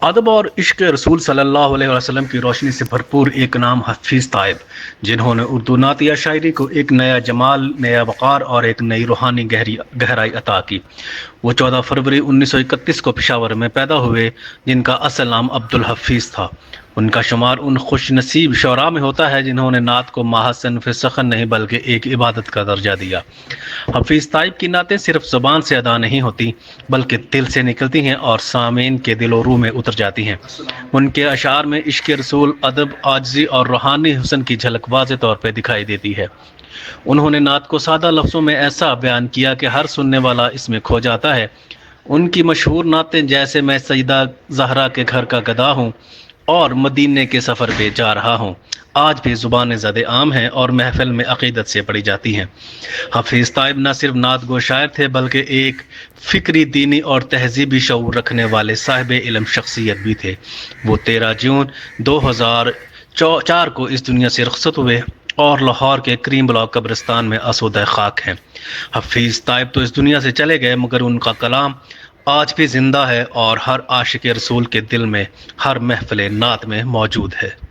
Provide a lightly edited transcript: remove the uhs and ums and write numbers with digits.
ادب اور عشق رسول صلی اللہ علیہ وسلم کی روشنی سے بھرپور ایک نام حفیظ طائب، جنہوں نے اردو نعتیہ شاعری کو ایک نیا جمال، نیا وقار اور ایک نئی روحانی گہرائی عطا کی۔ وہ 14 فروری 1931 کو پشاور میں پیدا ہوئے، جن کا اصل نام عبدالحفیظ تھا۔ ان کا شمار ان خوش نصیب شعراء میں ہوتا ہے جنہوں نے نعت کو محض صنف سخن نہیں بلکہ ایک عبادت کا درجہ دیا۔ حفیظ طائب کی نعتیں صرف زبان سے ادا نہیں ہوتی بلکہ دل سے نکلتی ہیں اور سامعین کے دل و روح میں اتر جاتی ہیں۔ ان کے اشعار میں عشق رسول، ادب، عاجزی اور روحانی حسن کی جھلک واضح طور پہ دکھائی دیتی ہے۔ انہوں نے نعت کو سادہ لفظوں میں ایسا بیان کیا کہ ہر سننے والا اس میں کھو جاتا ہے۔ ان کی مشہور نعتیں جیسے میں سیدہ زہرا کے گھر کا گدا ہوں اور مدینے کے سفر پہ جا رہا ہوں آج بھی زبان زد عام ہیں اور محفل میں عقیدت سے پڑھی جاتی ہیں۔ حفیظ طائب نہ صرف نعت گو شاعر تھے بلکہ ایک فکری، دینی اور تہذیبی شعور رکھنے والے صاحب علم شخصیت بھی تھے۔ وہ 13 جون 2004 کو اس دنیا سے رخصت ہوئے اور لاہور کے کریم بلاک قبرستان میں آسودہ خاک ہیں۔ حفیظ طائب تو اس دنیا سے چلے گئے مگر ان کا کلام آج بھی زندہ ہے اور ہر عاشق رسول کے دل میں، ہر محفل نعت میں موجود ہے۔